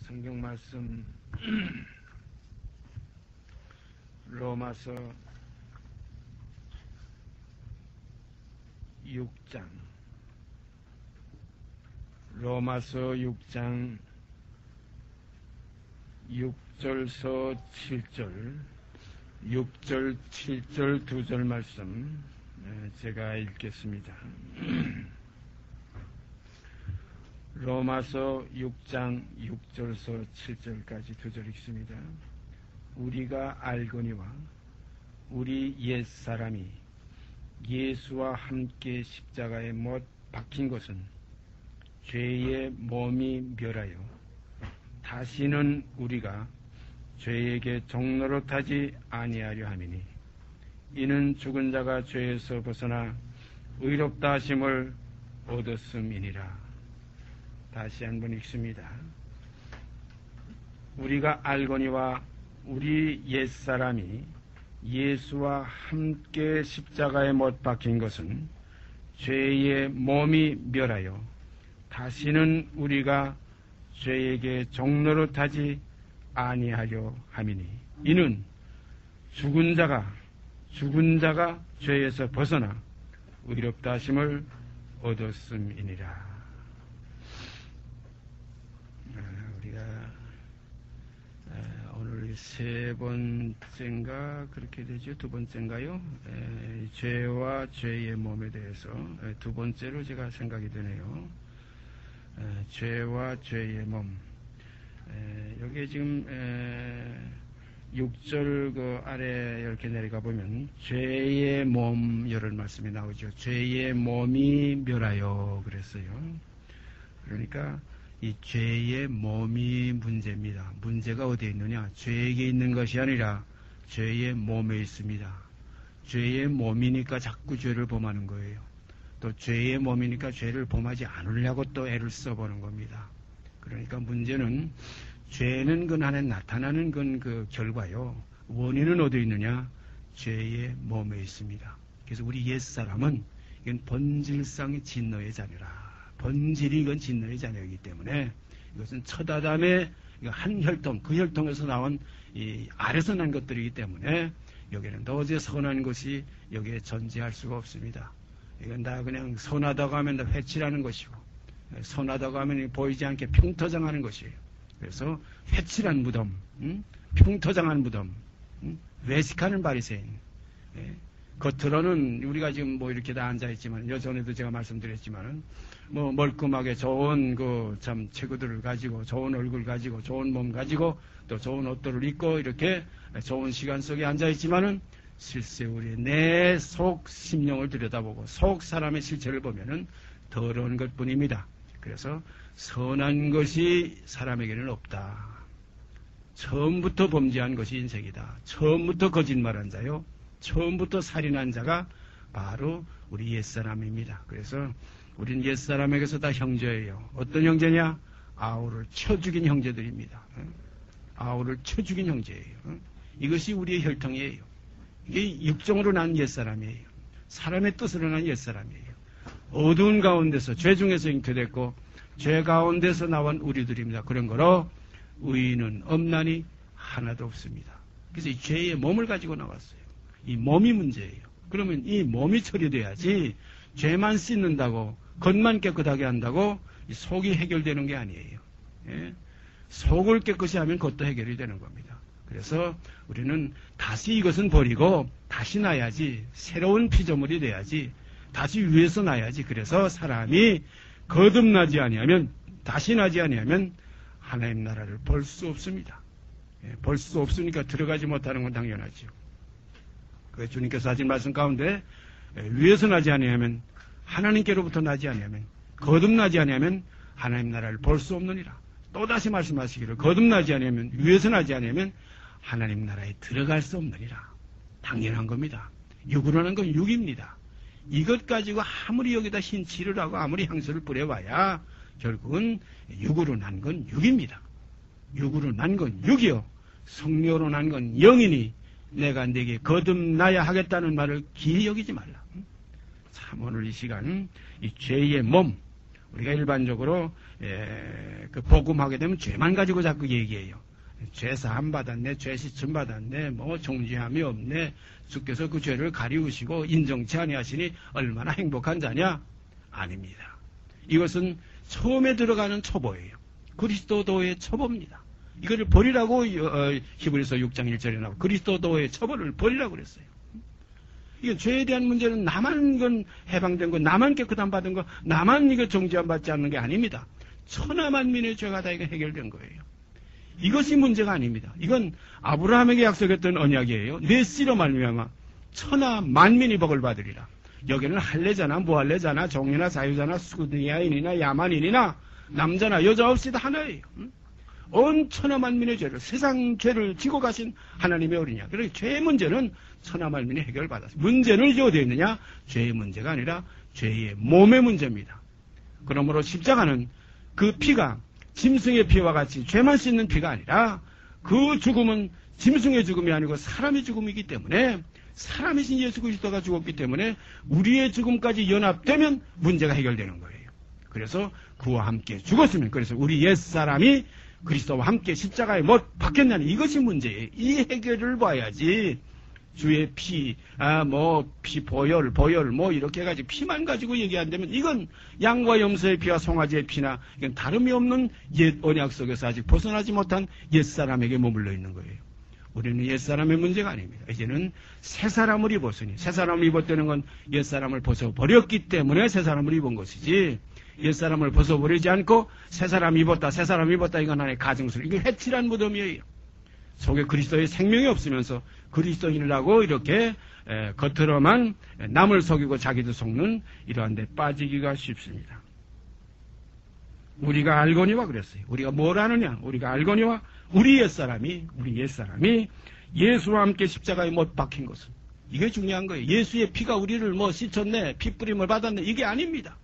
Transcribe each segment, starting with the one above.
성경 말씀 로마서 6장 로마서 6장 6절서 7절 6절 7절 두 절 말씀 제가 읽겠습니다. 로마서 6장 6절서 7절까지 두 절 읽습니다. 우리가 알거니와 우리 옛사람이 예수와 함께 십자가에 못 박힌 것은 죄의 몸이 멸하여 다시는 우리가 죄에게 종노릇하지 아니하려 함이니 이는 죽은 자가 죄에서 벗어나 의롭다 하심을 얻었음이니라. 다시 한번 읽습니다. 우리가 알거니와 우리 옛사람이 예수와 함께 십자가에 못 박힌 것은 죄의 몸이 멸하여 다시는 우리가 죄에게 종노릇하지 아니하려 함이니 이는 죽은 자가 죄에서 벗어나 의롭다 하심을 얻었음이니라. 우리가 오늘 세 번째인가 그렇게 되죠. 두 번째인가요? 죄와 죄의 몸에 대해서 두 번째로 제가 생각이 되네요. 죄와 죄의 몸. 여기에 지금 6절 그 아래 이렇게 내려가 보면 죄의 몸 이런 말씀이 나오죠. 죄의 몸이 멸하여 그랬어요. 그러니까 이 죄의 몸이 문제입니다. 문제가 어디에 있느냐? 죄에게 있는 것이 아니라 죄의 몸에 있습니다. 죄의 몸이니까 자꾸 죄를 범하는 거예요. 또 죄의 몸이니까 죄를 범하지 않으려고 또 애를 써보는 겁니다. 그러니까 문제는 죄는 그 안에 나타나는 건 그 결과요. 원인은 어디에 있느냐? 죄의 몸에 있습니다. 그래서 우리 옛사람은 이건 본질상의 진노의 자녀라. 본질이 이건 진노의 자녀이기 때문에 이것은 첫 아담의 한 혈통, 그 혈통에서 나온 이 아래서 난 것들이기 때문에 여기는 도저히 선한 것이 여기에 존재할 수가 없습니다. 이건 다 그냥 선하다고 하면 다 회칠하는 것이고 선하다고 하면 보이지 않게 평토장하는 것이에요. 그래서 회칠한 무덤, 평토장한 무덤, 외식하는 바리새인. 겉으로는 우리가 지금 뭐 이렇게 다 앉아있지만 여전에도 제가 말씀드렸지만은 뭐 멀끔하게 좋은 그 참 체구들을 가지고 좋은 얼굴 가지고 좋은 몸 가지고 또 좋은 옷들을 입고 이렇게 좋은 시간 속에 앉아있지만은 실제 우리 내 속 심령을 들여다보고 속 사람의 실체를 보면은 더러운 것뿐입니다. 그래서 선한 것이 사람에게는 없다. 처음부터 범죄한 것이 인생이다. 처음부터 거짓말한 자요. 처음부터 살인한 자가 바로 우리 옛사람입니다. 그래서 우린 옛사람에게서 다 형제예요. 어떤 형제냐? 아우를 쳐 죽인 형제들입니다. 아우를 쳐 죽인 형제예요. 이것이 우리의 혈통이에요. 이게 육종으로 난 옛사람이에요. 사람의 뜻으로 난 옛사람이에요. 어두운 가운데서 죄 중에서 잉태됐고 죄 가운데서 나온 우리들입니다. 그런 거로 의인은 없나니 하나도 없습니다. 그래서 이 죄의 몸을 가지고 나왔어요. 이 몸이 문제예요. 그러면 이 몸이 처리돼야지 죄만 씻는다고 겉만 깨끗하게 한다고 이 속이 해결되는 게 아니에요. 예? 속을 깨끗이 하면 겉도 해결이 되는 겁니다. 그래서 우리는 다시 이것은 버리고 다시 나야지 새로운 피조물이 돼야지 다시 위에서 나야지. 그래서 사람이 거듭나지 아니하면 다시 나지 아니하면 하나님 나라를 볼 수 없습니다. 예, 볼 수 없으니까 들어가지 못하는 건 당연하죠. 그 주님께서 하신 말씀 가운데 위에서 나지 아니하면 하나님께로부터 나지 아니하면 거듭나지 아니하면 하나님 나라를 볼 수 없느니라. 또다시 말씀하시기를 거듭나지 아니하면 위에서 나지 아니하면 하나님 나라에 들어갈 수 없느니라. 당연한 겁니다. 육으로 는 건 육입니다. 이것 가지고 아무리 여기다 흰칠을 하고 아무리 향수를 뿌려봐야 결국은 육으로 난 건 육입니다. 육으로 난 건 육이요. 성령으로 난 건 영이니 내가 네게 거듭나야 하겠다는 말을 기이 여기지 말라. 참 오늘 이 시간 이 죄의 몸 우리가 일반적으로 그 복음하게 되면 죄만 가지고 자꾸 얘기해요. 죄 사함 받았네, 죄 씻음 받았네, 뭐 정죄함이 없네, 주께서 그 죄를 가리우시고 인정치 아니하시니 얼마나 행복한 자냐? 아닙니다. 이것은 처음에 들어가는 초보예요. 그리스도도의 초보입니다. 이거를 버리라고 히브리서 6장 1절에 나오고 그리스도도의 초보를 버리라고 그랬어요. 이게 죄에 대한 문제는 나만 건 해방된 거, 나만 깨끗함 받은 거, 나만 이거 정죄함 받지 않는 게 아닙니다. 천하 만민의 죄가 다 이거 해결된 거예요. 이것이 문제가 아닙니다. 이건 아브라함에게 약속했던 언약이에요. 내 씨로 말미암아 천하 만민이 복을 받으리라. 여기는 할례자나 무할례자나 종이나 사유자나 수구야인이나 야만인이나 남자나 여자 없이 다 하나예요. 온 천하 만민의 죄를, 세상 죄를 지고 가신 하나님의 어린이야. 그래서 죄의 문제는 천하 만민이 해결받았어요. 문제는 이제 어디에 있느냐? 죄의 문제가 아니라 죄의 몸의 문제입니다. 그러므로 십자가는 그 피가 짐승의 피와 같이 죄만 씻는 피가 아니라 그 죽음은 짐승의 죽음이 아니고 사람의 죽음이기 때문에 사람이신 예수 그리스도가 죽었기 때문에 우리의 죽음까지 연합되면 문제가 해결되는 거예요. 그래서 그와 함께 죽었으면, 그래서 우리 옛사람이 그리스도와 함께 십자가에 못 박혔냐는 이것이 문제예요. 이 해결을 봐야지 주의 피, 피 보혈, 뭐 이렇게 해가지고 피만 가지고 얘기 안 되면 이건 양과 염소의 피와 송아지의 피나 이건 다름이 없는 옛 언약 속에서 아직 벗어나지 못한 옛사람에게 머물러 있는 거예요. 우리는 옛사람의 문제가 아닙니다. 이제는 새사람을 입었으니, 새사람을 입었다는 건 옛사람을 벗어버렸기 때문에 새사람을 입은 것이지, 옛사람을 벗어버리지 않고 새사람 입었다 이건 하나의 가증술, 이게 해칠한 무덤이에요. 속에 그리스도의 생명이 없으면서 그리스도인이라고 이렇게 겉으로만 남을 속이고 자기도 속는 이러한 데 빠지기가 쉽습니다. 우리가 알거니와 그랬어요. 우리가 뭘 아느냐? 우리가 알거니와 우리 옛사람이 예수와 함께 십자가에 못 박힌 것은, 이게 중요한 거예요. 예수의 피가 우리를 씻었네, 피 뿌림을 받았네, 이게 아닙니다.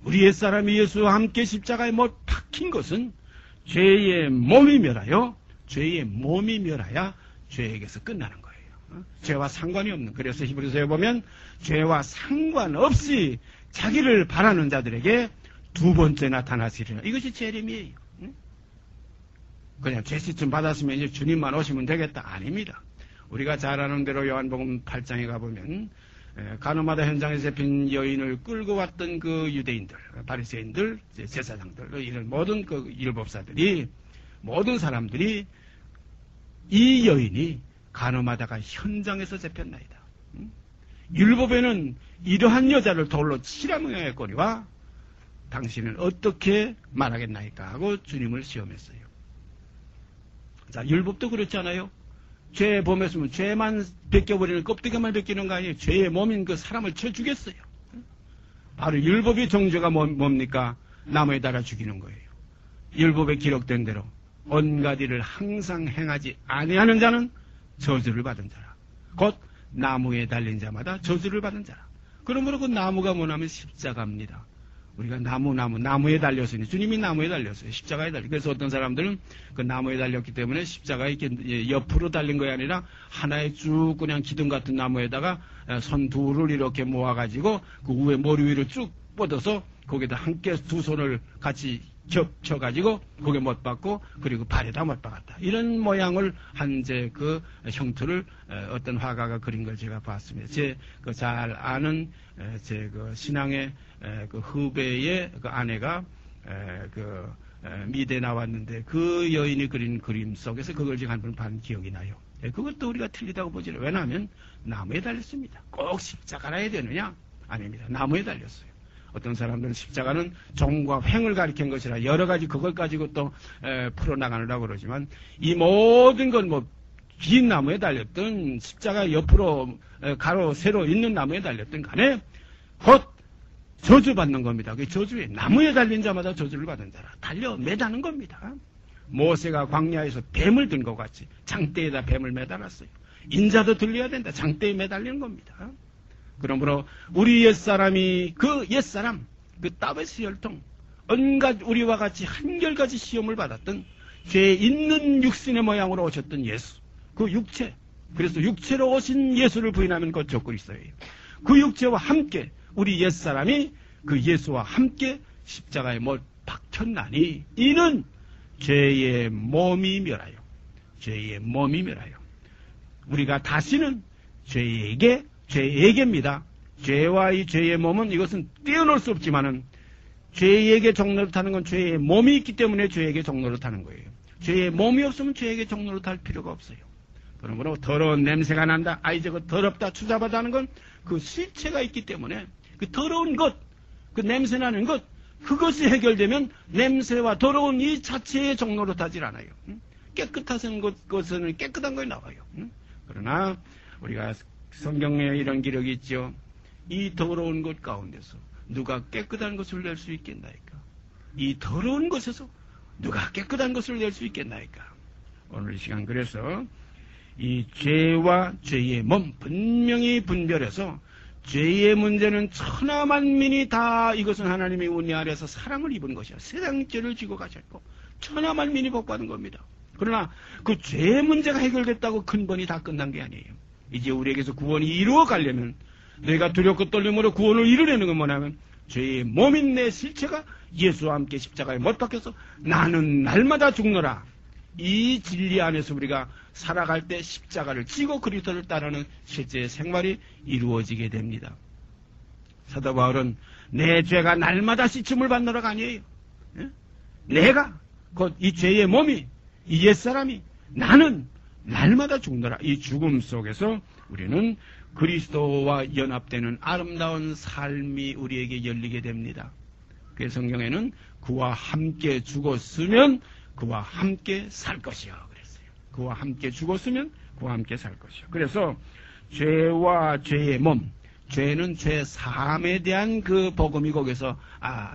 우리 옛사람이 예수와 함께 십자가에 못 박힌 것은 죄의 몸이 멸하여, 죄의 몸이 멸하여 죄에게서 끝나는 거예요. 죄와 상관이 없는. 그래서 히브리서에 보면 죄와 상관없이 자기를 바라는 자들에게 두 번째 나타나시리라. 이것이 재림이에요. 그냥 죄 씻음 받았으면 이제 주님만 오시면 되겠다. 아닙니다. 우리가 잘 아는 대로 요한복음 8장에 가보면 가늠하다 현장에 잡힌 여인을 끌고 왔던 그 유대인들, 바리새인들, 제사장들, 이런 모든 그 율법사들이, 모든 사람들이 이 여인이 가늠하다가 현장에서 잡혔나이다. 율법에는 이러한 여자를 돌로 치라 명령했거니와 당신은 어떻게 말하겠나이까 하고 주님을 시험했어요. 자, 율법도 그렇잖아요. 죄 범했으면 죄만 벗겨버리는, 껍데기만 벗기는 거 아니에요. 죄의 몸인 그 사람을 쳐 죽였어요. 바로 율법의 정죄가 뭡니까? 나무에 달아 죽이는 거예요. 율법에 기록된 대로 온갖 일을 항상 행하지 아니하는 자는 저주를 받은 자라. 곧 나무에 달린 자마다 저주를 받은 자라. 그러므로 그 나무가 뭐냐면 십자가입니다. 우리가 나무에 달렸으니, 주님이 나무에 달렸어요. 십자가에 달렸어요. 그래서 어떤 사람들은 그 나무에 달렸기 때문에 십자가에 이렇게 옆으로 달린 것이 아니라 하나의 쭉 그냥 기둥 같은 나무에다가 손 둘을 이렇게 모아가지고 그 위에 머리 위로 쭉 뻗어서 거기다 함께 두 손을 같이 겹쳐가지고 거기에 못 박고 그리고 발에다 못 박았다. 이런 모양을 한 그 형태를 어떤 화가가 그린 걸 제가 봤습니다. 제 그 잘 아는 제 그 신앙의 그 후배의 그 아내가 미대 나왔는데 그 여인이 그린 그림 속에서 그걸 제가 한 번 본 기억이 나요. 그것도 우리가 틀리다고 보지는. 왜냐하면 나무에 달렸습니다. 꼭 십자가라 해야 되느냐? 아닙니다. 나무에 달렸어요. 어떤 사람들은 십자가는 종과 횡을 가리킨 것이라 여러 가지 그걸 가지고 또 풀어나가느라고 그러지만, 이 모든 건 긴 나무에 달렸든 십자가 옆으로 가로 세로 있는 나무에 달렸든 간에 곧 저주받는 겁니다. 그 저주에, 나무에 달린 자마다 저주를 받은 자라. 달려 매다는 겁니다. 모세가 광야에서 뱀을 든 것 같이 장대에다 뱀을 매달았어요. 인자도 들려야 된다. 장대에 매달리는 겁니다. 그러므로 우리 옛사람이 그 옛사람, 그 따베스 혈통, 온갖 우리와 같이 한결같이 시험을 받았던 죄 있는 육신의 모양으로 오셨던 예수, 그 육체, 그래서 육체로 오신 예수를 부인하면 그 적그리스도예요. 그 육체와 함께 우리 옛사람이 그 예수와 함께 십자가에 못 박혔나니 이는 죄의 몸이 멸하여. 죄의 몸이 멸하여. 우리가 다시는 죄에게입니다. 죄와 이 죄의 몸은 이것은 떼어놓을 수 없지만은 죄에게 종노릇하는 건 죄의 몸이 있기 때문에 죄에게 종노릇하는 거예요. 죄의 몸이 없으면 죄에게 종노릇할 필요가 없어요. 그러므로 더러운 냄새가 난다. 아이 저거 더럽다 추잡하다는 건 그 실체가 있기 때문에 그 더러운 것, 그 냄새 나는 것, 그것이 해결되면 냄새와 더러운 이 자체에 종노릇하질 않아요. 깨끗한 것은 깨끗한 거에 나와요. 그러나 우리가 성경에 이런 기록이 있죠. 이 더러운 것 가운데서 누가 깨끗한 것을 낼 수 있겠나이까? 이 더러운 것에서 누가 깨끗한 것을 낼 수 있겠나이까? 오늘 이 시간 그래서 이 죄와 죄의 몸 분명히 분별해서 죄의 문제는 천하만민이 다 이것은 하나님의 은혜 아래서 사랑을 입은 것이야. 세상 죄를 지고 가셨고 천하만민이 복받은 겁니다. 그러나 그 죄의 문제가 해결됐다고 근본이 다 끝난 게 아니에요. 이제 우리에게서 구원이 이루어 가려면 내가 두렵고 떨림으로 구원을 이루려는 건 뭐냐면 죄의 몸인 내 실체가 예수와 함께 십자가에 못 박혀서 나는 날마다 죽노라. 이 진리 안에서 우리가 살아갈 때 십자가를 지고 그리스도를 따르는 실제의 생활이 이루어지게 됩니다. 사도 바울은 내 죄가 날마다 씻음을 받노라가 아니에요. 내가 곧 이 죄의 몸이 이 옛사람이 나는 날마다 죽노라. 이 죽음 속에서 우리는 그리스도와 연합되는 아름다운 삶이 우리에게 열리게 됩니다. 그래서 성경에는 그와 함께 죽었으면 그와 함께 살 것이요 그랬어요. 그와 함께 죽었으면 그와 함께 살 것이요. 그래서 죄와 죄의 몸, 죄는 죄 사함에 대한 그 복음이 거기서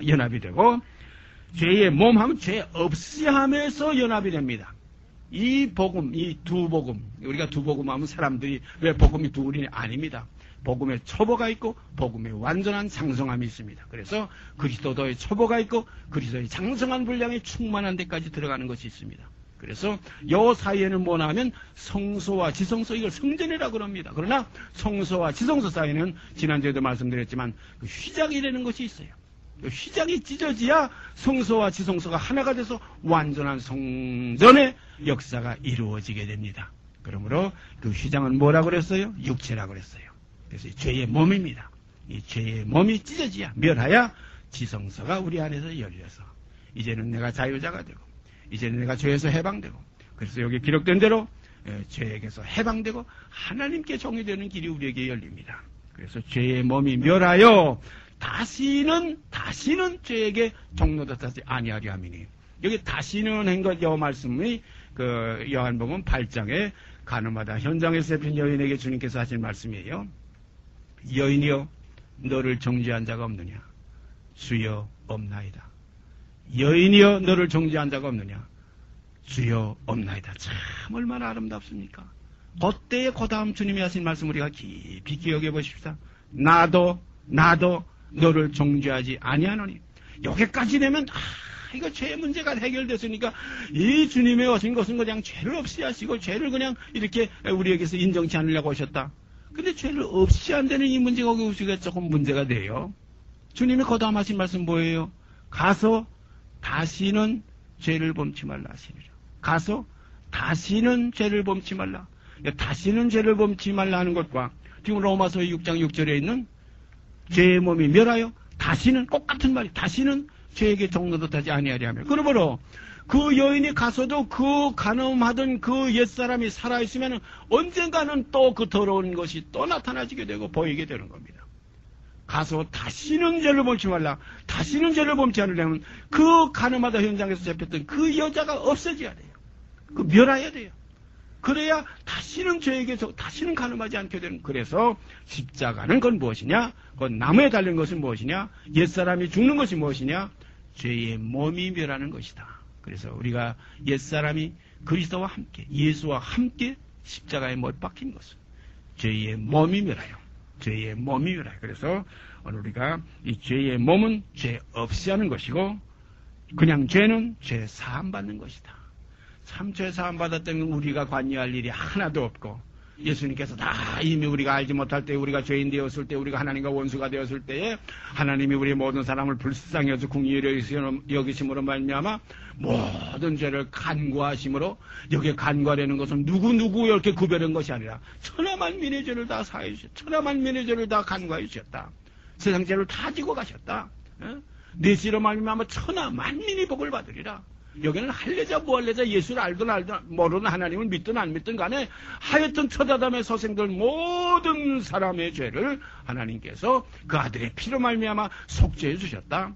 연합이 되고 죄의 몸 하면 죄 없이 함에서 연합이 됩니다. 이 복음, 이 두 복음, 우리가 두 복음 하면 사람들이 왜 복음이 둘이냐? 아닙니다. 복음의 초보가 있고 복음의 완전한 장성함이 있습니다. 그래서 그리스도의 초보가 있고 그리스도의 장성한 분량이 충만한 데까지 들어가는 것이 있습니다. 그래서 요 사이에는 뭐냐 하면 성소와 지성소, 이걸 성전이라고 그럽니다. 그러나 성소와 지성소 사이에는 지난주에도 말씀드렸지만 그 휘장이 되는 것이 있어요. 휘장이 찢어져야 성소와 지성소가 하나가 돼서 완전한 성전의 역사가 이루어지게 됩니다. 그러므로 그 휘장은 뭐라고 그랬어요? 육체라고 그랬어요. 그래서 죄의 몸입니다. 이 죄의 몸이 찢어져야 멸하야 지성소가 우리 안에서 열려서 이제는 내가 자유자가 되고 이제는 내가 죄에서 해방되고 그래서 여기 기록된 대로 죄에게서 해방되고 하나님께 종이 되는 길이 우리에게 열립니다. 그래서 죄의 몸이 멸하여 다시는 죄에게 종노릇하지 아니하려 함이니 여기 다시는 한 것 여 말씀이 그 요한복음 8장에 가늠하다 현장에서 잡힌 여인에게 주님께서 하신 말씀이에요. 여인이여 너를 정죄한 자가 없느냐? 주여 없나이다. 여인이여 너를 정죄한 자가 없느냐? 주여 없나이다. 참 얼마나 아름답습니까? 그때의 그 다음 주님이 하신 말씀 우리가 깊이 기억해 보십시다. 나도 너를 정죄하지 아니하노니. 여기까지 되면 이거 죄 문제가 해결됐으니까 이 주님의 오신 것은 그냥 죄를 없이 하시고 죄를 그냥 이렇게 우리에게서 인정치 않으려고 하셨다. 근데 죄를 없이 한다는 이 문제가 우리가 조금 문제가 돼요. 주님이 거다음 하신 말씀 뭐예요? 가서 다시는 죄를 범치 말라 하시니라. 가서 다시는 죄를 범치 말라. 다시는 죄를 범치 말라 하는 것과 지금 로마서 6장 6절에 있는 죄의 몸이 멸하여 다시는 꼭 같은 말이 다시는 죄에게 종노릇하지 아니하려 하며 그러므로 그 여인이 가서도 그 간음하던 그 옛사람이 살아있으면 언젠가는 또 그 더러운 것이 또 나타나지게 되고 보이게 되는 겁니다. 가서 다시는 죄를 범치 말라. 다시는 죄를 범치 않으려면 그 간음하다 현장에서 잡혔던 그 여자가 없어져야 돼요. 그 멸해야 돼요. 그래야 다시는 죄에게 다시는 간음하지 않게 되는. 그래서 십자가는 건 무엇이냐? 그건 나무에 달린 것은 무엇이냐? 옛사람이 죽는 것이 무엇이냐? 죄의 몸이 멸하는 것이다. 그래서 우리가 옛사람이 그리스도와 함께 예수와 함께 십자가에 못 박힌 것은 죄의 몸이 멸하여. 죄의 몸이 멸하여. 그래서 오늘 우리가 이 죄의 몸은 죄 없이 하는 것이고 그냥 죄는 죄 사함 받는 것이다. 참 죄 사함 받았다면 우리가 관여할 일이 하나도 없고 예수님께서 다 이미 우리가 알지 못할 때, 우리가 죄인 되었을 때, 우리가 하나님과 원수가 되었을 때에 하나님이 우리 모든 사람을 불쌍히 여겨 긍휼히 여기심으로 말미암아 모든 죄를 간구하심으로, 여기에 간구하려는 것은 누구 이렇게 구별한 것이 아니라 천하만민의 죄를 다 사해 주셨다. 천하만민의 죄를 다 간구하여 주셨다. 세상 죄를 다 지고 가셨다. 내 씨로 말미암아 천하만민이 복을 받으리라. 여기는 할례자 무할례자, 예수를 알든 모르든 하나님을 믿든 안 믿든 간에 하여튼 첫아담의 서생들 모든 사람의 죄를 하나님께서 그 아들의 피로 말미암아 속죄해 주셨다.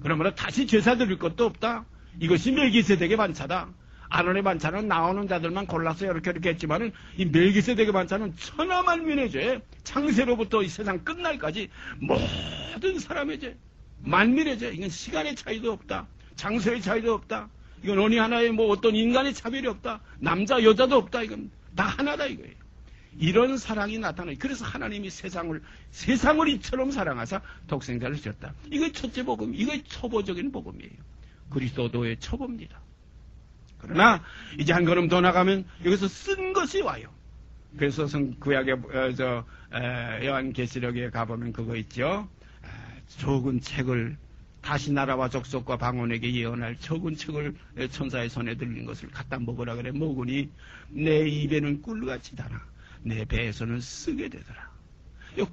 그러므로 다시 제사 드릴 것도 없다. 이것이 멜기세덱의 반차다. 아론의 반차는 나오는 자들만 골라서 이렇게 했지만은 이 멜기세덱의 반차는 천하만민의 죄, 창세로부터 이 세상 끝날까지 모든 사람의 죄, 만민의 죄, 이건 시간의 차이도 없다. 장소의 차이도 없다. 이건 어느 하나의 어떤 인간의 차별이 없다. 남자 여자도 없다. 이건 다 하나다 이거예요. 이런 사랑이 나타나요. 그래서 하나님이 세상을 이처럼 사랑하사 독생자를 주셨다. 이게 첫째 복음, 이게 초보적인 복음이에요. 그리스도의 초보입니다. 그러나 이제 한 걸음 더 나가면 여기서 쓴 것이 와요. 그래서 구약의 요한계시록에 가보면 그거 있죠. 적은 책을, 다시 나라와 족속과 방언에게 예언할 적은 책을 천사의 손에 들린 것을 갖다 먹으라 그래. 먹으니 내 입에는 꿀같이 달아 내 배에서는 쓰게 되더라.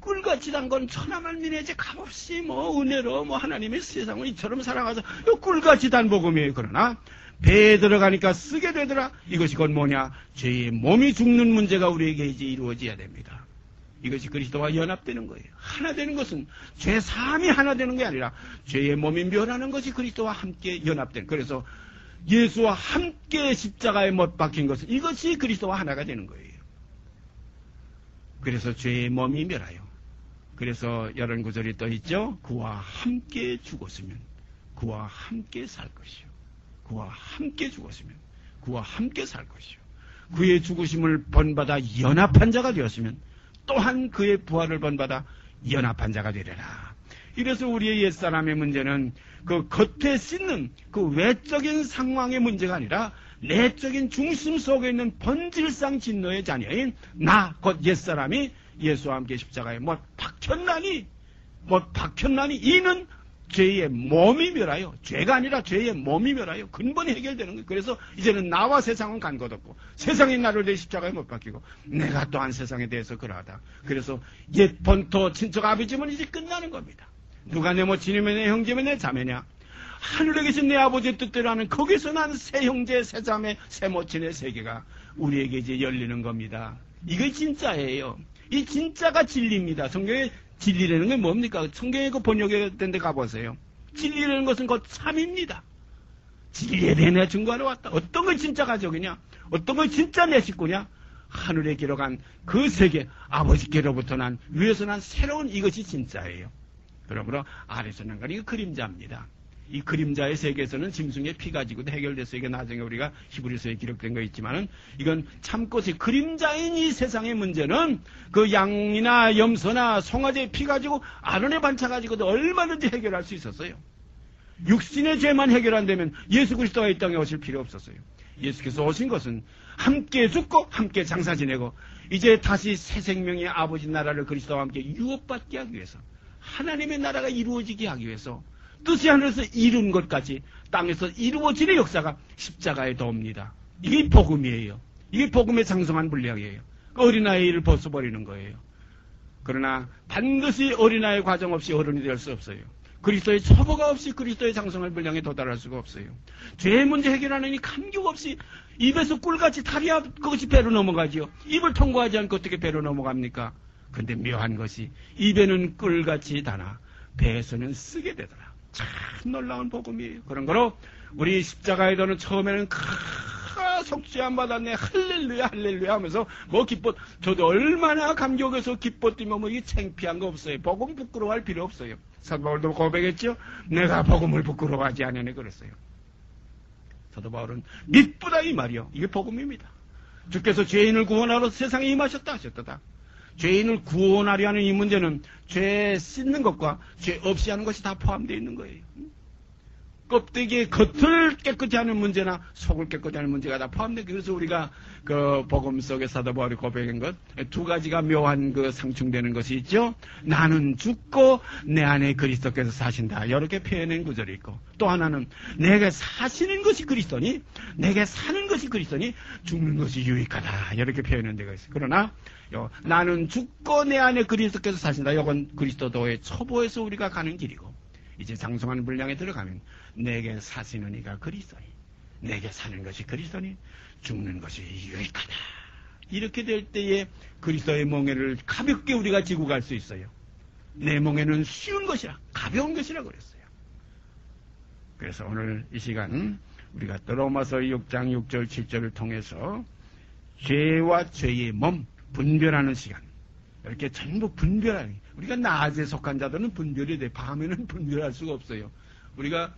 꿀같이 단 건 천하만민의 죄 값없이 은혜로 하나님의 세상을 이처럼 사랑하셔서 꿀같이 단 복음이에요. 그러나 배에 들어가니까 쓰게 되더라. 이것이 곧 뭐냐? 죄의 몸이 죽는 문제가 우리에게 이제 이루어져야 됩니다. 이것이 그리스도와 연합되는 거예요. 하나 되는 것은 죄 사함이 하나 되는 게 아니라 죄의 몸이 멸하는 것이 그리스도와 함께 연합되는. 그래서 예수와 함께 십자가에 못 박힌 것은 이것이 그리스도와 하나가 되는 거예요. 그래서 죄의 몸이 멸하여. 그래서 이런 구절이 또 있죠. 그와 함께 죽었으면 그와 함께 살 것이요. 그와 함께 죽었으면 그와 함께 살 것이요. 그의 죽으심을 본받아 연합한 자가 되었으면 또한 그의 부활을 본받아 연합한 자가 되리라. 이래서 우리의 옛사람의 문제는 그 겉에 씻는 그 외적인 상황의 문제가 아니라 내적인 중심 속에 있는 본질상 진노의 자녀인 나 곧 옛사람이 예수와 함께 십자가에 못 박혔나니 이는 죄의 몸이 멸하여, 죄가 아니라 죄의 몸이 멸하여 근본이 해결되는 거예요. 그래서 이제는 나와 세상은 간 것 없고 세상이 나를 내 십자가에 못 박히고 내가 또한 세상에 대해서 그러하다. 그래서 옛 본토 친척 아버지면 이제 끝나는 겁니다. 누가 내 모친이며 내 형제며 내 자매냐? 하늘에 계신 내 아버지의 뜻대로 하는 거기서 난 새 형제, 새 자매, 새 모친의 세계가 우리에게 이제 열리는 겁니다. 이게 진짜예요. 이 진짜가 진리입니다. 성경에 진리라는 게 뭡니까? 성경에 그 번역에 된 데 가보세요. 진리라는 것은 곧 참입니다. 진리에 대해 내가 증거하러 왔다. 어떤 걸 진짜 가족이냐? 어떤 걸 진짜 내 식구냐? 하늘에 기록한 그 세계, 아버지께로부터 난, 위에서 난 새로운 이것이 진짜예요. 그러므로 아래서 난 건 이거 그림자입니다. 이 그림자의 세계에서는 짐승의 피 가지고도 해결됐어요. 이게 나중에 우리가 히브리서에 기록된 거 있지만은 이건 참것이 그림자인 이 세상의 문제는 그 양이나 염소나 송아지의 피 가지고 아론의 반차 가지고도 얼마든지 해결할 수 있었어요. 육신의 죄만 해결 안 되면 예수 그리스도가 이 땅에 오실 필요 없었어요. 예수께서 오신 것은 함께 죽고 함께 장사 지내고 이제 다시 새 생명의 아버지 나라를 그리스도와 함께 유업받게 하기 위해서, 하나님의 나라가 이루어지게 하기 위해서 뜻이 하늘에서 이룬 것까지 땅에서 이루어지는 역사가 십자가에 도옵니다. 이게 복음이에요. 이게 복음의 장성한 분량이에요. 그 어린아이를 벗어버리는 거예요. 그러나 반드시 어린아이 과정 없이 어른이 될 수 없어요. 그리스도의 초보가 없이 그리스도의 장성한 분량에 도달할 수가 없어요. 죄의 문제 해결하는 이 감격 없이 입에서 꿀같이 탈이야 그것이 배로 넘어가지요. 입을 통과하지 않고 어떻게 배로 넘어갑니까? 근데 묘한 것이 입에는 꿀같이 다나 배에서는 쓰게 되더라. 참 놀라운 복음이에요. 그런 거로 우리 십자가에 도는 처음에는 속죄 안 받았네, 할렐루야 할렐루야 하면서 기뻐. 저도 얼마나 감격해서 기뻤더니 이게 창피한 거 없어요. 복음 부끄러워할 필요 없어요. 사도 바울도 고백했죠. 내가 복음을 부끄러워하지 않으니 그랬어요. 사도 바울은 믿보다 이 말이요. 이게 복음입니다. 주께서 죄인을 구원하러 세상에 임하셨다 하셨다. 죄인을 구원하려 하는 이 문제는 죄 씻는 것과 죄 없이 하는 것이 다 포함되어 있는 거예요. 껍데기의 겉을 깨끗이 하는 문제나 속을 깨끗이 하는 문제가 다 포함돼. 그래서 우리가 그 복음 속에 사도 바울이 고백한 것 두 가지가 묘한 그 상충되는 것이 있죠. 나는 죽고 내 안에 그리스도께서 사신다. 이렇게 표현한 구절이 있고, 또 하나는 내게 사시는 것이 그리스도니 내게 사는 것이 그리스도니 죽는 것이 유익하다. 이렇게 표현한 데가 있어요. 그러나 나는 죽고 내 안에 그리스도께서 사신다. 이건 그리스도도의 초보에서 우리가 가는 길이고, 이제 장성한 분량에 들어가면 내게 사시는 이가 그리스도니 내게 사는 것이 그리스도니 죽는 것이 유익하다. 이렇게 될 때에 그리스도의 몽해를 가볍게 우리가 지고 갈 수 있어요. 내 몽해는 쉬운 것이라, 가벼운 것이라 그랬어요. 그래서 오늘 이 시간 우리가 로마서 6장 6절 7절을 통해서 죄와 죄의 몸 분별하는 시간, 이렇게 전부 분별하는, 우리가 낮에 속한 자들은 분별이 돼. 밤에는 분별할 수가 없어요. 우리가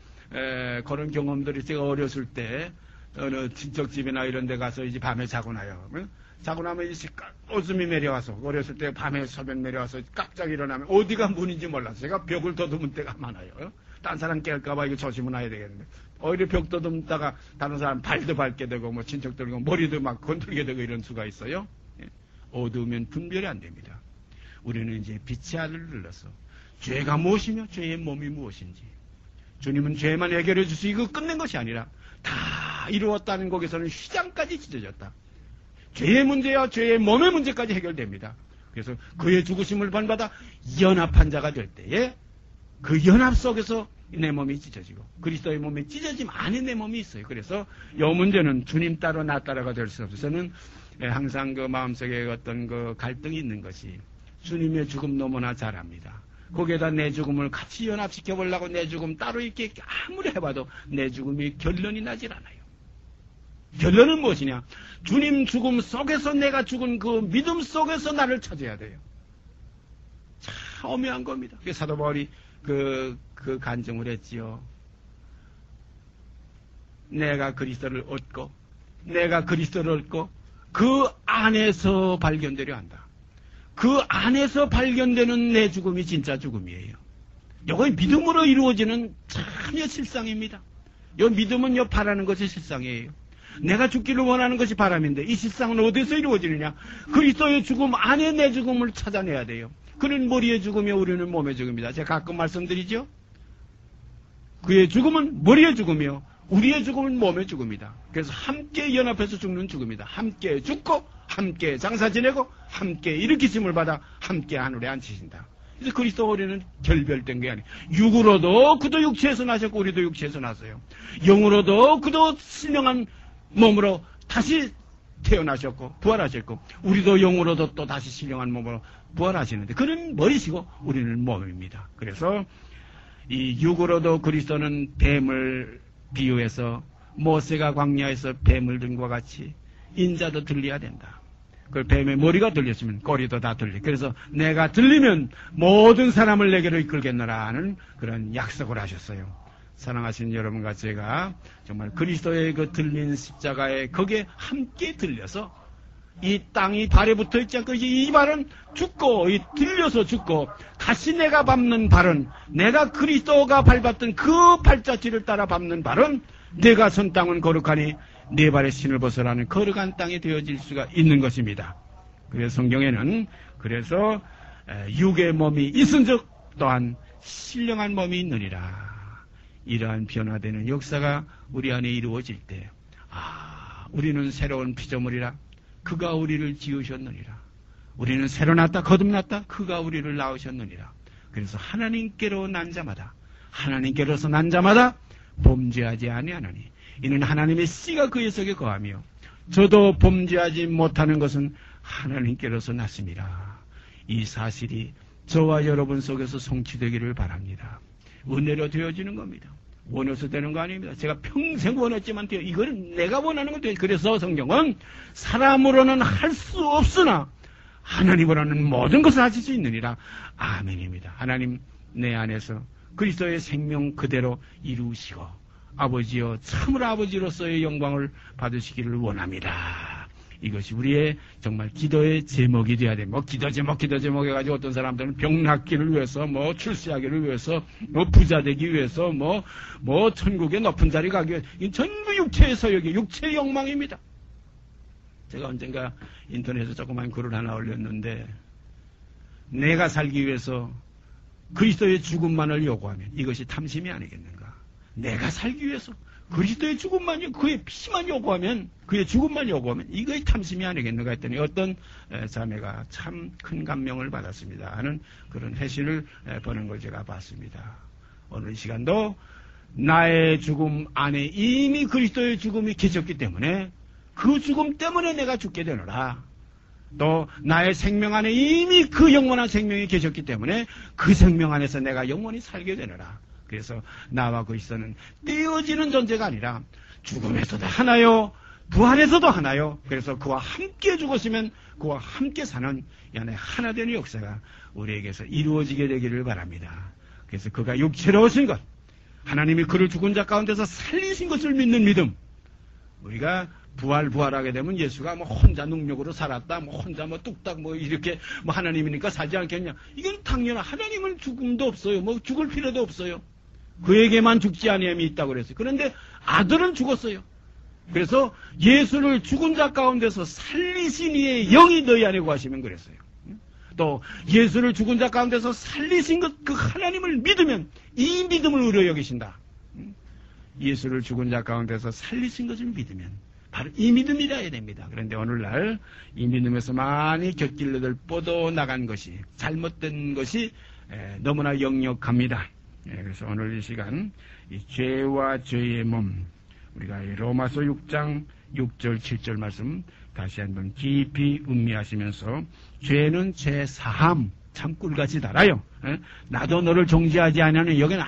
그런 경험들이, 제가 어렸을 때 어느 친척집이나 이런 데 가서 이제 밤에 자고 나요. 자고 나면 이제 웃음이 내려와서, 어렸을 때 밤에 소변 내려와서 깜짝 일어나면 어디가 문인지 몰라서 제가 벽을 더듬은 때가 많아요. 딴 사람 깰까봐 이거 조심은 해야 되겠는데, 오히려 벽 더듬다가 다른 사람 발도 밟게 되고 뭐 친척들고 머리도 막 건들게 되고 이런 수가 있어요. 어두우면 분별이 안 됩니다. 우리는 이제 빛의 알을 눌러서 죄가 무엇이며 죄의 몸이 무엇인지, 주님은 죄만 해결해 주시 이거 끝낸 것이 아니라 다 이루었다는 거기서는 휘장까지 찢어졌다. 죄의 문제와 죄의 몸의 문제까지 해결됩니다. 그래서 그의 죽으심을 본받아 연합한 자가 될 때에 그 연합 속에서 내 몸이 찢어지고 그리스도의 몸이 찢어짐 안에 내 몸이 있어요. 그래서 이 문제는 주님 따로 나 따라가 될 수 없어요. 저는 항상 그 마음속에 어떤 그 갈등이 있는 것이, 주님의 죽음 너무나 잘합니다. 거기에다 내 죽음을 같이 연합시켜 보려고 내 죽음 따로 이렇게 아무리 해봐도 내 죽음이 결론이 나질 않아요. 결론은 무엇이냐? 주님 죽음 속에서 내가 죽은 그 믿음 속에서 나를 찾아야 돼요. 참 오묘한 겁니다. 사도 바울이 그 간증을 했지요. 내가 그리스도를 얻고 내가 그리스도를 얻고 그 안에서 발견되려 한다. 그 안에서 발견되는 내 죽음이 진짜 죽음이에요. 이거 믿음으로 이루어지는 참여 실상입니다. 이 믿음은 바라는 것이 실상이에요. 내가 죽기를 원하는 것이 바람인데 이 실상은 어디서 이루어지느냐? 그리스도의 죽음 안에 내 죽음을 찾아내야 돼요. 그는 머리의 죽음이요 우리는 몸의 죽음이다. 제가 가끔 말씀드리죠. 그의 죽음은 머리의 죽음이요 우리의 죽음은 몸의 죽음이다. 그래서 함께 연합해서 죽는 죽음이다. 함께 죽고 함께 장사 지내고 함께 일으키심을 받아 함께 하늘에 앉히신다. 그래서 그리스도 우리는 결별된 게 아니에요. 육으로도 그도 육체에서 나셨고 우리도 육체에서 났어요. 영으로도 그도 신령한 몸으로 다시 태어나셨고 부활하셨고 우리도 영으로도 또 다시 신령한 몸으로 부활하시는데, 그는 머리시고 우리는 몸입니다. 그래서 이 육으로도 그리스도는 뱀을 비유해서 모세가 광야에서 뱀을 든 것과 같이 인자도 들려야 된다. 그 뱀의 머리가 들렸으면 꼬리도 다 들리. 그래서 내가 들리면 모든 사람을 내게로 이끌겠노라 하는 그런 약속을 하셨어요. 사랑하신 여러분과 제가 정말 그리스도의 그 들린 십자가에 거기에 함께 들려서 이 땅이 발에 붙어 있지 않고 이 발은 죽고 이 들려서 죽고 다시 내가 밟는 발은, 내가 그리스도가 밟았던 그 발자취를 따라 밟는 발은 내가 선 땅은 거룩하니 네 발의 신을 벗어라는 거룩한 땅이 되어질 수가 있는 것입니다. 그래서 성경에는 그래서 육의 몸이 있은즉 또한 신령한 몸이 있느니라. 이러한 변화되는 역사가 우리 안에 이루어질 때, 우리는 새로운 피조물이라. 그가 우리를 지으셨느니라. 우리는 새로 났다 거듭났다. 그가 우리를 낳으셨느니라. 그래서 하나님께로 난 자마다, 하나님께로서 난 자마다 범죄하지 아니하나니 이는 하나님의 씨가 그의 속에 거하며 저도 범죄하지 못하는 것은 하나님께로서 났습니다. 이 사실이 저와 여러분 속에서 성취되기를 바랍니다. 은혜로 되어지는 겁니다. 원해서 되는 거 아닙니다. 제가 평생 원했지만 돼요. 이거는 내가 원하는 건 돼요. 그래서 성경은 사람으로는 할 수 없으나 하나님으로는 모든 것을 하실 수 있느니라. 아멘입니다. 하나님 내 안에서 그리스도의 생명 그대로 이루시고 아버지여 참으로 아버지로서의 영광을 받으시기를 원합니다. 이것이 우리의 정말 기도의 제목이 되어야 돼. 뭐 기도 제목 해가지고 어떤 사람들은 병 낫기를 위해서, 뭐 출세하기를 위해서, 뭐 부자 되기 위해서, 뭐 천국의 높은 자리 가기 위해서, 이 전부 육체의 서욕이 육체의 욕망입니다. 제가 언젠가 인터넷에 조그만 글을 하나 올렸는데, 내가 살기 위해서 그리스도의 죽음만을 요구하면 이것이 탐심이 아니겠는가? 내가 살기 위해서 그리스도의 죽음만요, 그의 피만 요구하면, 그의 죽음만 요구하면 이거의 탐심이 아니겠는가 했더니 어떤 자매가 참 큰 감명을 받았습니다 하는 그런 회신을 보는 걸 제가 봤습니다. 오늘 이 시간도 나의 죽음 안에 이미 그리스도의 죽음이 계셨기 때문에 그 죽음 때문에 내가 죽게 되노라. 또 나의 생명 안에 이미 그 영원한 생명이 계셨기 때문에 그 생명 안에서 내가 영원히 살게 되노라. 그래서 나와 그리스도는 떼어지는 존재가 아니라 죽음에서도 하나요, 부활에서도 하나요. 그래서 그와 함께 죽었으면 그와 함께 사는 이 안에 하나 되는 역사가 우리에게서 이루어지게 되기를 바랍니다. 그래서 그가 육체로 오신 것, 하나님이 그를 죽은 자 가운데서 살리신 것을 믿는 믿음, 우리가 부활하게 되면 예수가 뭐 혼자 능력으로 살았다, 뭐 혼자 뭐 뚝딱 뭐 이렇게 뭐 하나님이니까 살지 않겠냐. 이건 당연한, 하나님은 죽음도 없어요. 뭐 죽을 필요도 없어요. 그에게만 죽지 아니함이 있다고 그랬어요. 그런데 아들은 죽었어요. 그래서 예수를 죽은 자 가운데서 살리신 이의 영이 너희 안에 거하시면 그랬어요. 또 예수를 죽은 자 가운데서 살리신 것, 그 하나님을 믿으면 이 믿음을 의로 여기신다. 예수를 죽은 자 가운데서 살리신 것을 믿으면 바로 이 믿음이라 해야 됩니다. 그런데 오늘날 이 믿음에서 많이 곁길로들 뻗어나간 것이, 잘못된 것이 너무나 역력합니다. 그래서 오늘 이 시간 이 죄와 죄의 몸, 우리가 로마서 6장 6절 7절 말씀 다시 한번 깊이 음미하시면서, 죄는 죄 사함, 참 꿀같이 달아요. 나도 너를 정죄하지 않으면, 여기는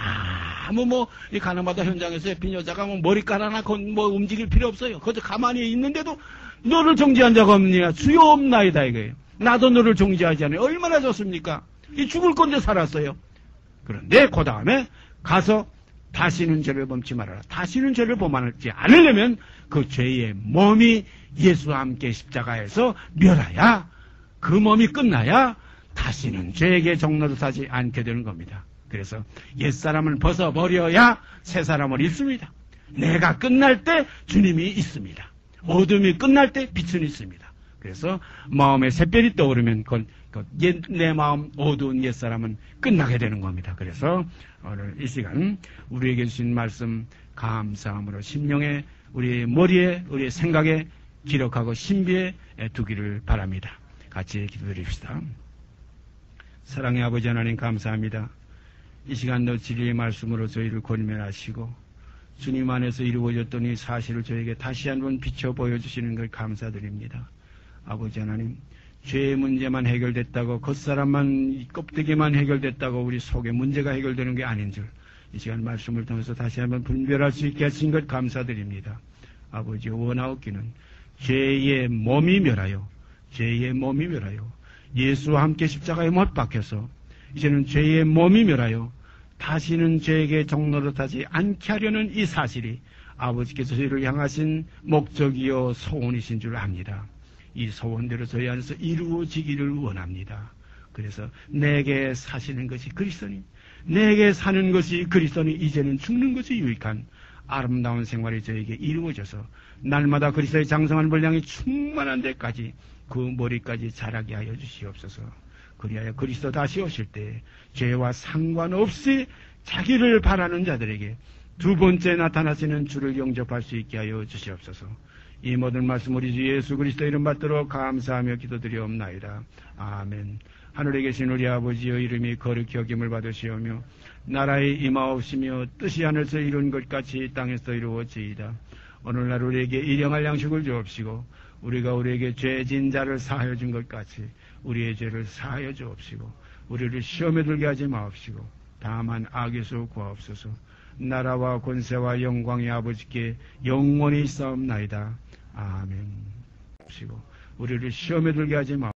아무 이 가나마다 현장에서 예쁜 여자가 뭐 머리카락 하나 뭐 움직일 필요 없어요. 거기서 가만히 있는데도 너를 정죄한 자가 없느냐, 주여 없나이다 이거예요. 나도 너를 정죄하지 않으면 얼마나 좋습니까? 이 죽을 건데 살았어요. 그런데 그 다음에 가서 다시는 죄를 범치 말아라. 다시는 죄를 범하지 않으려면 그 죄의 몸이 예수와 함께 십자가에서 멸하야, 그 몸이 끝나야 다시는 죄에게 종노릇하지 않게 되는 겁니다. 그래서 옛사람을 벗어버려야 새사람을 입습니다. 내가 끝날 때 주님이 있습니다. 어둠이 끝날 때 빛은 있습니다. 그래서 마음에 샛별이 떠오르면 내 마음 어두운 옛사람은 끝나게 되는 겁니다. 그래서 오늘 이 시간 우리에게 주신 말씀 감사함으로 심령에, 우리의 머리에, 우리의 생각에 기록하고 신비에 두기를 바랍니다. 같이 기도드립시다. 사랑의 아버지 하나님, 감사합니다. 이 시간도 진리의 말씀으로 저희를 권면하시고 주님 안에서 이루어졌던 이 사실을 저에게 다시 한번 비춰 보여주시는 걸 감사드립니다. 아버지 하나님, 죄의 문제만 해결됐다고, 겉사람만, 껍데기만 해결됐다고 우리 속에 문제가 해결되는 게 아닌 줄 이 시간 말씀을 통해서 다시 한번 분별할 수 있게 하신 것 감사드립니다. 아버지, 원하옵기는 죄의 몸이 멸하여, 죄의 몸이 멸하여 예수와 함께 십자가에 못 박혀서 이제는 죄의 몸이 멸하여 다시는 죄에게 종노릇하지 않게 하려는 이 사실이 아버지께서 저희를 향하신 목적이요 소원이신 줄 압니다. 이 소원대로 저희 안에서 이루어지기를 원합니다. 그래서 내게 사시는 것이 그리스도니, 내게 사는 것이 그리스도니, 이제는 죽는 것이 유익한 아름다운 생활이 저에게 이루어져서 날마다 그리스도의 장성한 분량이 충만한 데까지 그 머리까지 자라게 하여 주시옵소서. 그리하여 그리스도 다시 오실 때 죄와 상관없이 자기를 바라는 자들에게 두 번째 나타나시는 주를 영접할 수 있게 하여 주시옵소서. 이 모든 말씀 우리 주 예수 그리스도 이름 받들어 감사하며 기도드리옵나이다. 아멘. 하늘에 계신 우리 아버지여, 이름이 거룩히 여김을 받으시오며 나라의 임하옵시며 뜻이 하늘에서 이룬 것 같이 땅에서 이루어지이다. 오늘날 우리에게 일용할 양식을 주옵시고 우리가 우리에게 죄진 자를 사하여 준 것 같이 우리의 죄를 사하여 주옵시고 우리를 시험에 들게 하지 마옵시고 다만 악에서 구하옵소서. 나라와 권세와 영광이 아버지께 영원히 있사옵나이다. 아멘. 우리를 시험에 들게 하지 마옵시고